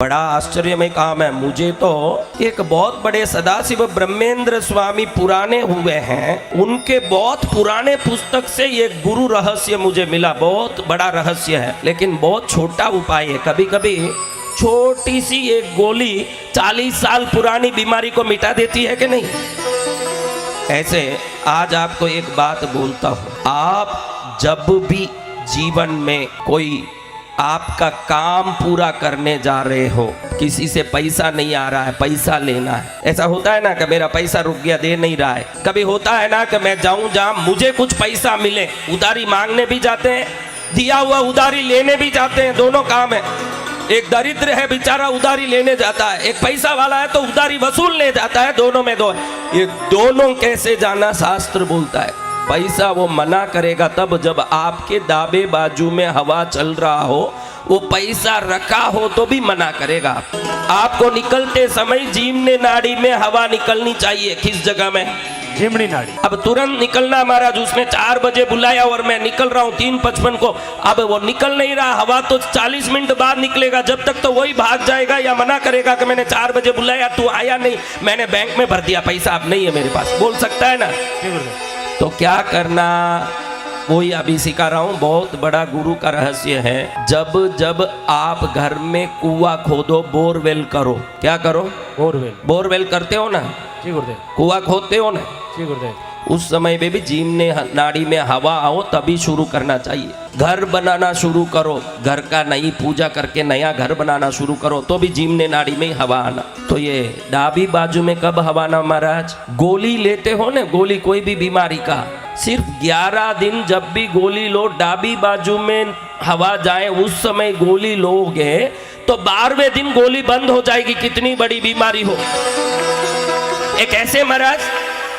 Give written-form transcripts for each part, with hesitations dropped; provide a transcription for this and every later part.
बड़ा आश्चर्यमय काम है। मुझे तो एक बहुत बड़े सदाशिव ब्रह्मेंद्र स्वामी पुराने हुए हैं, उनके बहुत पुराने पुस्तक से ये गुरु रहस्य मुझे मिला। बहुत बड़ा रहस्य है लेकिन बहुत छोटा उपाय है। कभी कभी छोटी सी एक गोली 40 साल पुरानी बीमारी को मिटा देती है कि नहीं। ऐसे आज आपको एक बात बोलता हूं, आप जब भी जीवन में कोई आपका काम पूरा करने जा रहे हो, किसी से पैसा नहीं आ रहा है, पैसा लेना है, ऐसा होता है ना कि मेरा पैसा रुक गया, दे नहीं रहा है। कभी होता है ना कि मैं जाऊं जहां मुझे कुछ पैसा मिले, उधारी मांगने भी जाते हैं, दिया हुआ उधारी लेने भी जाते हैं, दोनों काम है। एक दरिद्र है बेचारा, उधारी लेने जाता है, एक पैसा वाला है तो उधारी वसूलने जाता है, दोनों में दो। ये दोनों कैसे जाना, शास्त्र बोलता है पैसा वो मना करेगा तब जब आपके दाबे बाजू में हवा चल रहा हो, वो पैसा रखा हो तो भी मना करेगा। आपको निकलते समय जीवने नाड़ी में हवा निकलनी चाहिए। किस जगह में? जीवनी नाड़ी। अब तुरंत निकलना महाराज, उसने 4 बजे बुलाया और मैं निकल रहा हूँ 3:55 को, अब वो निकल नहीं रहा, हवा तो 40 मिनट बाद निकलेगा, जब तक तो वही भाग जाएगा या मना करेगा कि मैंने 4 बजे बुलाया, तू आया नहीं, मैंने बैंक में भर दिया पैसा, अब नहीं है मेरे पास, बोल सकता है ना। तो क्या करना, वही अभी सिखा रहा हूँ, बहुत बड़ा गुरु का रहस्य है। जब जब आप घर में कुआं खोदो, बोरवेल करो, क्या करो? बोरवेल। बोरवेल करते हो ना, जी गुरुदेव। कुआं खोदते हो ना, जी गुरुदेव। उस समय में भी जीवने नाड़ी में हवा आओ तभी शुरू करना चाहिए। घर बनाना शुरू करो, घर का नई पूजा करके नया घर बनाना शुरू करो तो भी जीवने नाड़ी में हवा आना। तो ये डाबी बाजू में कब हवा आना महाराज? गोली लेते हो ना, गोली कोई भी बीमारी का, सिर्फ 11 दिन जब भी गोली लो, डाबी बाजू में हवा जाए उस समय गोली लोगे तो 12वें दिन गोली बंद हो जाएगी, कितनी बड़ी बीमारी हो। एक ऐसे महाराज,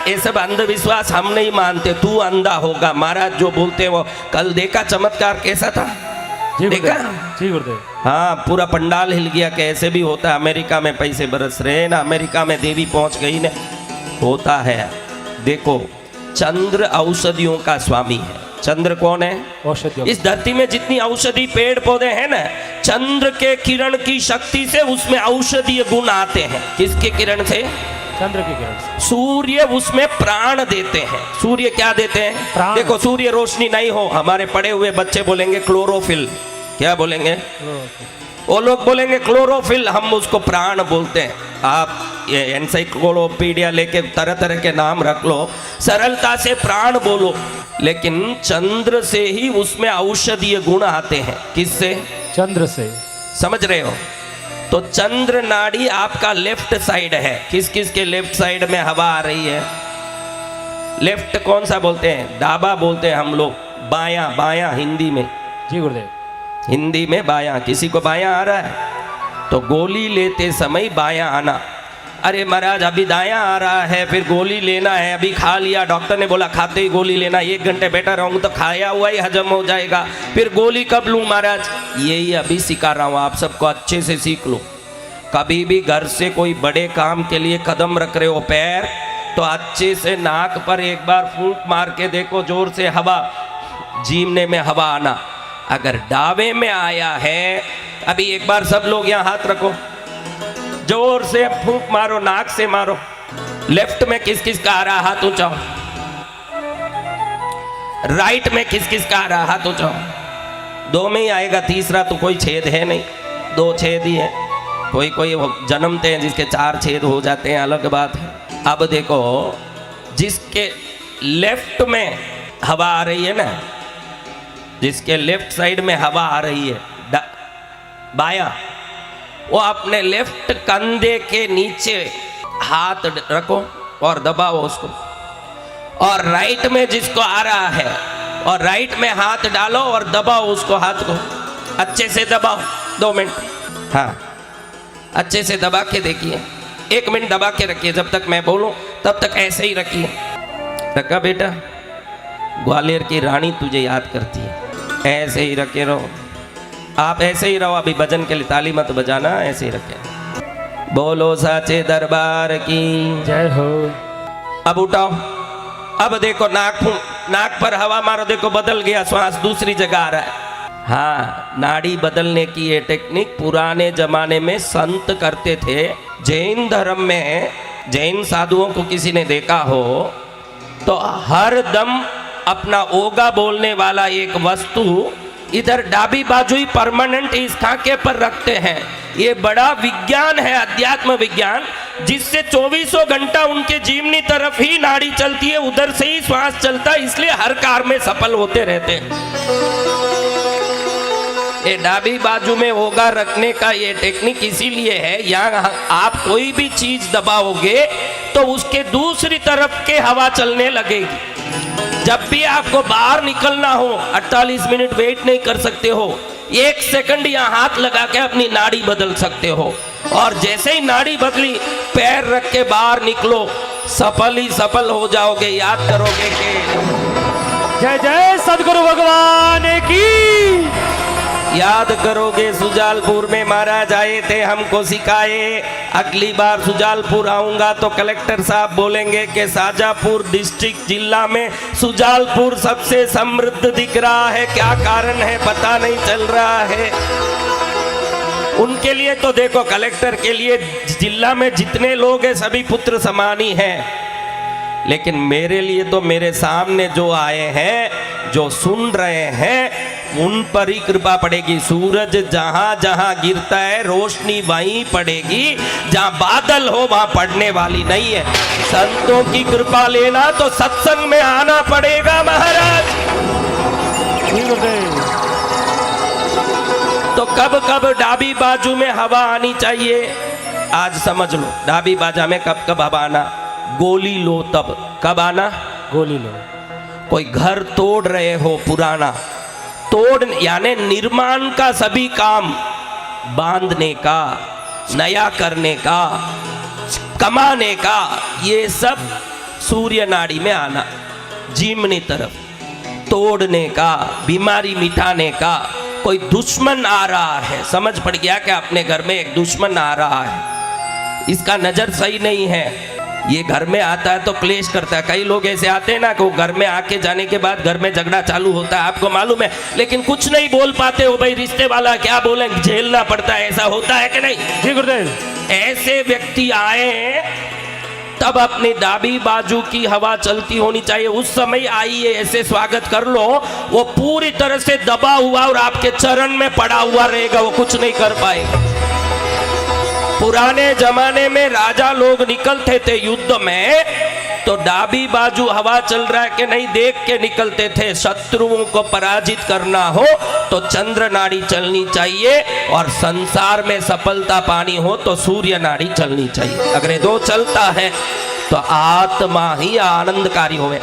ये सब अंधविश्वास हम नहीं मानते, तू अंधा होगा महाराज जो बोलते हैं वो। कल देखा चमत्कार कैसा था? देखा? जी गुरुदेव। हाँ, पूरा पंडाल हिल गया। कैसे भी होता है, अमेरिका में पैसे बरस रहे हैं ना, अमेरिका में देवी पहुंच गई ना, होता है। देखो, चंद्र औषधियों का स्वामी है। चंद्र कौन है? औषधि। इस धरती में जितनी औषधि पेड़ पौधे हैं ना, चंद्र के किरण की शक्ति से उसमें औषधीय गुण आते हैं। किसके किरण से? चंद्र की किरण से। सूर्य उसमें प्राण देते हैं। सूर्य क्या देते हैं? देखो, सूर्य रोशनी नहीं हो, हमारे पढ़े हुए बच्चे बोलेंगे क्लोरोफिल। क्या बोलेंगे? वो लोग बोलेंगे क्लोरोफिल, हम उसको प्राण बोलते हैं। आप ये एनसाइक्लोपीडिया लेके तरह तरह के नाम रख लो, सरलता से प्राण बोलो, लेकिन चंद्र से ही उसमें औषधीय गुण आते हैं। किससे? चंद्र से। समझ रहे हो? तो चंद्र नाड़ी आपका लेफ्ट साइड है। किस किस के लेफ्ट साइड में हवा आ रही है? लेफ्ट कौन सा बोलते हैं? डाबा बोलते हैं हम लोग, बायां, बायां हिंदी में। जी गुरुदेव। हिंदी में बायां। किसी को बायां आ रहा है तो गोली लेते समय बायां आना। अरे महाराज अभी दायां आ रहा है, फिर गोली लेना है, अभी खा लिया, डॉक्टर ने बोला खाते ही गोली लेना, 1 घंटे बैठा रहूंगा तो खाया हुआ ही हजम हो जाएगा, फिर गोली कब लूं महाराज? यही अभी सिखा रहा हूं, आप सबको अच्छे से सीख लो। कभी भी घर से कोई बड़े काम के लिए कदम रख रहे हो, पैर, तो अच्छे से नाक पर एक बार फूंक मार के देखो, जोर से हवा, जीवने में हवा आना। अगर डावे में आया है, अभी एक बार सब लोग यहाँ हाथ रखो, जोर से फूंक मारो, नाक से मारो। लेफ्ट में किस किस का आ रहा? हाथ ऊंचाओ। राइट में किस किस का आ रहा? हाथ ऊंचाओ। 2 में ही आएगा, तीसरा तो कोई छेद है नहीं, 2 छेद ही है। कोई कोई जन्मते हैं जिसके 4 छेद हो जाते हैं, अलग बात है। अब देखो, जिसके लेफ्ट में हवा आ रही है ना, जिसके लेफ्ट साइड में हवा आ रही है, बायां, वो अपने लेफ्ट कंधे के नीचे हाथ रखो और दबाओ उसको। और राइट में जिसको आ रहा है, और राइट में हाथ डालो और दबाओ उसको, हाथ को अच्छे से दबाओ। 2 मिनट, हाँ, अच्छे से दबा के देखिए। 1 मिनट दबा के रखिए, जब तक मैं बोलूं तब तक ऐसे ही रखिए। रखा बेटा? ग्वालियर की रानी तुझे याद करती है, ऐसे ही रखे रहो। आप ऐसे ही रहो, अभी भजन के लिए ताली मत बजाना, ऐसे ही रखे। बोलो साचे दरबार की जय हो। अब उठाओ, अब देखो, नाक पर हवा मारो, देखो बदल गया, श्वास दूसरी जगह आ रहा है। हाँ, नाड़ी बदलने की ये टेक्निक पुराने जमाने में संत करते थे। जैन धर्म में जैन साधुओं को किसी ने देखा हो तो हर दम अपना ओगा बोलने वाला एक वस्तु इधर डाबी बाजू ही परमानेंट इस खाके पर रखते हैं। ये बड़ा विज्ञान है, अध्यात्म विज्ञान, जिससे 24 घंटा उनके जीवनी तरफ ही नाड़ी चलती है, उधर से ही श्वास चलता है, इसलिए हर कार्य में सफल होते रहते हैं। ये डाबी बाजू में ओगा रखने का ये टेक्निक इसीलिए है, यहाँ आप कोई भी चीज दबाओगे तो उसके दूसरी तरफ के हवा चलने लगेगी। जब भी आपको बाहर निकलना हो 48 मिनट वेट नहीं कर सकते हो, 1 सेकंड यहाँ हाथ लगा के अपनी नाड़ी बदल सकते हो। और जैसे ही नाड़ी बदली, पैर रख के बाहर निकलो, सफल ही सफल हो जाओगे। याद करोगे कि जय जय सदगुरु भगवान की। याद करोगे सुजालपुर में महाराज आए थे, हमको सिखाए। अगली बार सुजालपुर आऊंगा तो कलेक्टर साहब बोलेंगे कि शाजापुर डिस्ट्रिक्ट जिला में सुजालपुर सबसे समृद्ध दिख रहा है, क्या कारण है पता नहीं चल रहा है। उनके लिए तो देखो, कलेक्टर के लिए जिला में जितने लोग हैं सभी पुत्र समान ही हैं, लेकिन मेरे लिए तो मेरे सामने जो आए हैं, जो सुन रहे हैं, उन पर ही कृपा पड़ेगी। सूरज जहां जहां गिरता है रोशनी वहीं पड़ेगी, जहां बादल हो वहां पड़ने वाली नहीं है। संतों की कृपा लेना तो सत्संग में आना पड़ेगा महाराज। तो कब कब डाबी बाजू में हवा आनी चाहिए, आज समझ लो। डाबी बाजा में कब कब हवा आना, गोली लो तब। कब आना? गोली लो। कोई घर तोड़ रहे हो पुराना, तोड़ यानी निर्माण का सभी काम, बांधने का, नया करने का, कमाने का, ये सब सूर्य नाड़ी में आना। जीवनी तरफ तोड़ने का, बीमारी मिटाने का। कोई दुश्मन आ रहा है, समझ पड़ गया कि अपने घर में एक दुश्मन आ रहा है, इसका नजर सही नहीं है, ये घर में आता है तो क्लेश करता है। कई लोग ऐसे आते हैं ना कि वो घर में आके जाने के बाद घर में झगड़ा चालू होता है, आपको मालूम है, लेकिन कुछ नहीं बोल पाते हो। भाई रिश्ते वाला क्या बोले, झेलना पड़ता है, ऐसा होता है कि नहीं? जी गुरुदेव। ऐसे व्यक्ति आए तब अपनी डाबी बाजू की हवा चलती होनी चाहिए। उस समय आइए, ऐसे स्वागत कर लो, वो पूरी तरह से दबा हुआ और आपके चरण में पड़ा हुआ रहेगा, वो कुछ नहीं कर पाएगा। पुराने जमाने में राजा लोग निकलते थे युद्ध में तो डाबी बाजू हवा चल रहा है कि नहीं देख के निकलते थे। शत्रुओं को पराजित करना हो तो चंद्र नाड़ी चलनी चाहिए, और संसार में सफलता पानी हो तो सूर्य नाड़ी चलनी चाहिए। अगर ये दो चलता है तो आत्मा ही आनंदकारी होवे।